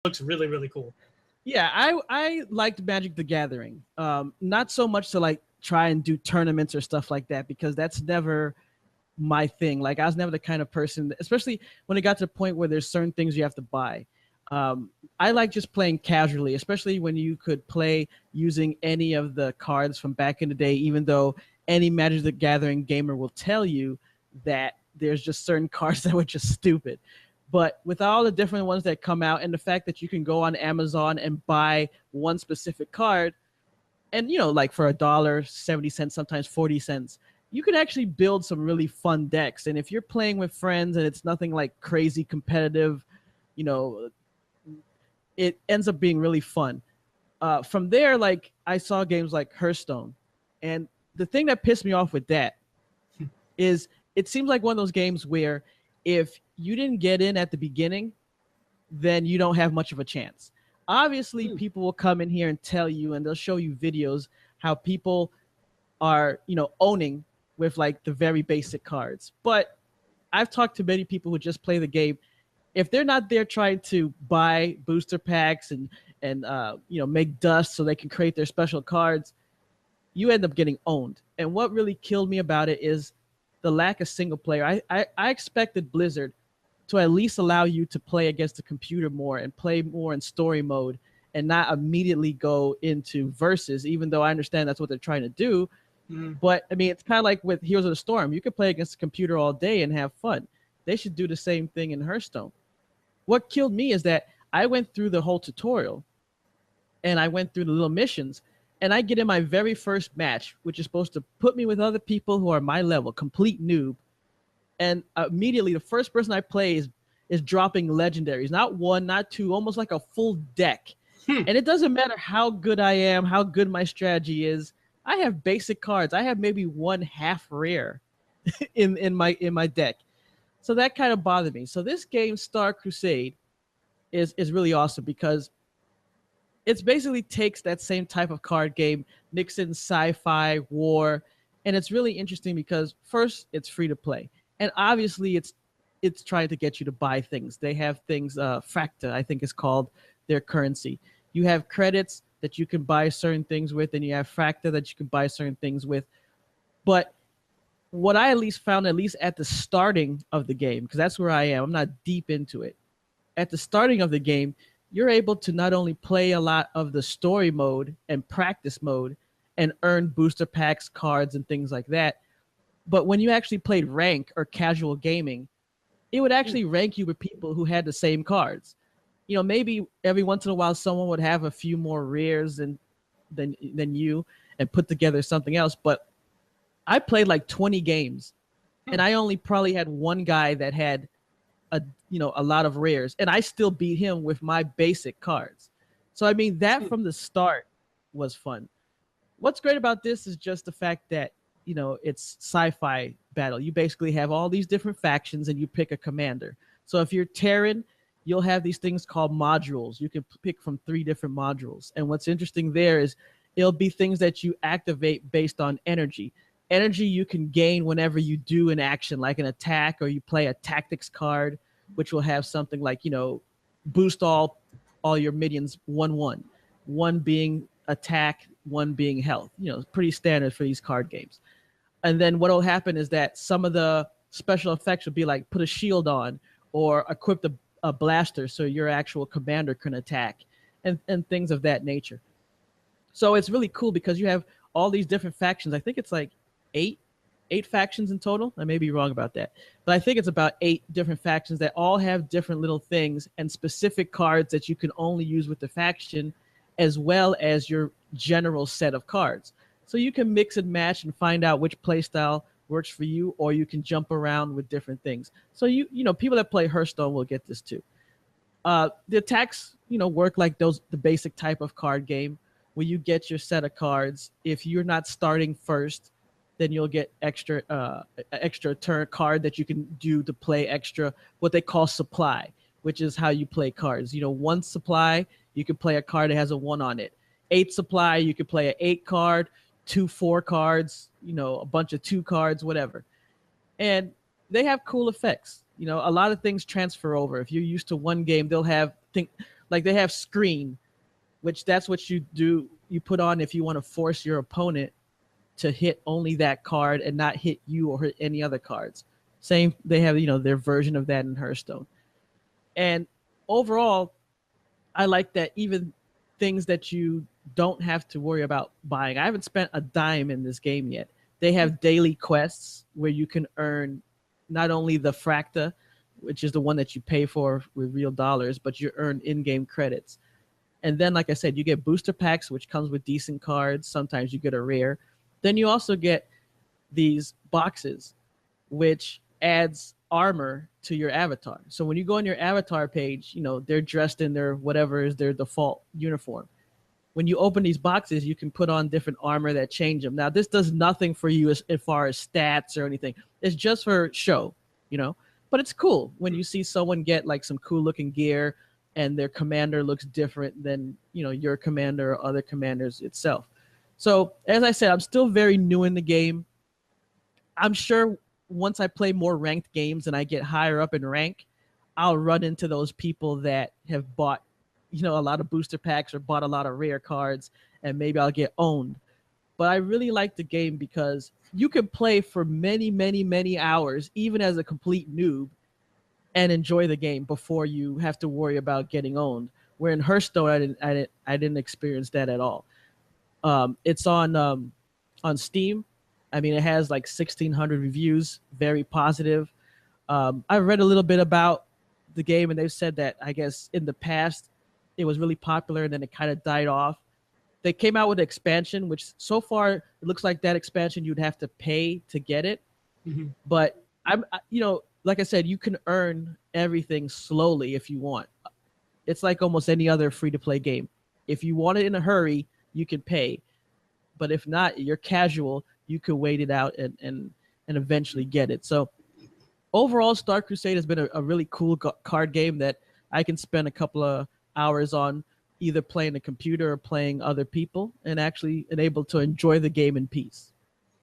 looks really, really cool. Yeah, I liked Magic the Gathering. Not so much to like try and do tournaments or stuff like that because that's never my thing. Like I was never the kind of person, especially when it got to the point where there's certain things you have to buy. I like just playing casually, especially when you could play using any of the cards from back in the day, even though any Magic the Gathering gamer will tell you that there's just certain cards that were just stupid. But with all the different ones that come out and the fact that you can go on Amazon and buy one specific card, and like for $1, 70 cents, sometimes 40 cents, you can actually build some really fun decks. And if you're playing with friends and it's nothing like crazy competitive, you know it ends up being really fun. From there, like I saw games like Hearthstone, and the thing that pissed me off with that is it seems like one of those games where if you didn't get in at the beginning, then you don't have much of a chance. Obviously, people will come in here and tell you, and they'll show you videos how people are, owning with like the very basic cards. But I've talked to many people who just play the game. If they're not there trying to buy booster packs and make dust so they can create their special cards, you end up getting owned. And what really killed me about it is the lack of single player. I expected Blizzard to at least allow you to play against the computer more and play more in story mode and not immediately go into versus, even though I understand that's what they're trying to do. But I mean, it's kind of like with Heroes of the Storm. You could play against the computer all day and have fun. They should do the same thing in Hearthstone. What killed me is that I went through the whole tutorial and I went through the little missions, and I get in my very first match, which is supposed to put me with other people who are my level, complete noob. And immediately the first person I play is dropping legendaries, not one, not two, almost like a full deck. And it doesn't matter how good I am, how good my strategy is. I have basic cards. I have maybe one half rare in my deck. So that kind of bothered me. So this game, Star Crusade, is really awesome because it basically takes that same type of card game, mix in sci-fi, war, and it's really interesting because first it's free to play, and obviously it's trying to get you to buy things. They have things, Fracta, I think is called their currency. You have credits that you can buy certain things with, and you have Fracta that you can buy certain things with. But what I at least found, at least at the starting of the game, because that's where I am, I'm not deep into it. At the starting of the game, you're able to not only play a lot of the story mode and practice mode and earn booster packs, cards, and things like that. But when you actually played rank or casual gaming, it would actually rank you with people who had the same cards. Maybe every once in a while someone would have a few more rares than you and put together something else. But I played like 20 games, and I only probably had one guy that had a lot of rares, and I still beat him with my basic cards. So I mean, that from the start was fun. What's great about this is just the fact that it's sci-fi battle. You basically have all these different factions and you pick a commander. So if you're Terran, you'll have these things called modules. You can pick from 3 different modules. And what's interesting there is it'll be things that you activate based on energy. Energy you can gain whenever you do an action, like an attack, or you play a tactics card, which will have something like, boost all your minions 1/1. One being attack, one being health. Pretty standard for these card games. And then what will happen is that some of the special effects will be like put a shield on or equip a blaster so your actual commander can attack and things of that nature. So it's really cool because you have all these different factions. I think it's like eight factions in total. I may be wrong about that, but I think it's about 8 different factions that all have different little things and specific cards that you can only use with the faction, as well as your general set of cards. So you can mix and match and find out which playstyle works for you, or you can jump around with different things. So people that play Hearthstone will get this too. The attacks, work like the basic type of card game where you get your set of cards. If you're not starting first, then you'll get extra turn card that you can do to play extra, what they call supply, which is how you play cards. 1 supply, you can play a card that has a 1 on it. 8 supply, you can play an 8 card, 2 4 cards, a bunch of 2 cards, whatever. And they have cool effects. A lot of things transfer over. If you're used to one game, they'll have Like they have screen, which that's what you do. You put on if you want to force your opponent to hit only that card and not hit you or hit any other cards. Same, they have their version of that in Hearthstone. And overall, I like that even things that you don't have to worry about buying. I haven't spent a dime in this game yet. They have daily quests where you can earn not only the Fracta, which is the one that you pay for with real dollars, but you earn in-game credits. And then, like I said, you get booster packs, which comes with decent cards. Sometimes you get a rare. Then you also get these boxes, which adds armor to your avatar. So when you go on your avatar page, they're dressed in their whatever is their default uniform. When you open these boxes, you can put on different armor that change them. Now, this does nothing for you as far as stats or anything. It's just for show, But it's cool when you see someone get like some cool looking gear and their commander looks different than, your commander or other commanders itself. So, as I said, I'm still very new in the game. I'm sure once I play more ranked games and I get higher up in rank, I'll run into those people that have bought, a lot of booster packs or bought a lot of rare cards, and maybe I'll get owned. But I really like the game because you can play for many, many, many hours, even as a complete noob, and enjoy the game before you have to worry about getting owned. Where in Hearthstone, I didn't experience that at all. It's on Steam. I mean, it has like 1,600 reviews, very positive. I read a little bit about the game, and they've said that I guess in the past it was really popular, and then it kind of died off. They came out with an expansion, which so far it looks like that expansion you'd have to pay to get it. Mm-hmm. But like I said, you can earn everything slowly if you want. It's like almost any other free-to-play game. If you want it in a hurry, you can pay. But if not, you're casual, you could wait it out and eventually get it. So overall, Star Crusade has been a really cool card game that I can spend a couple of hours on, either playing the computer or playing other people, and actually able to enjoy the game in peace.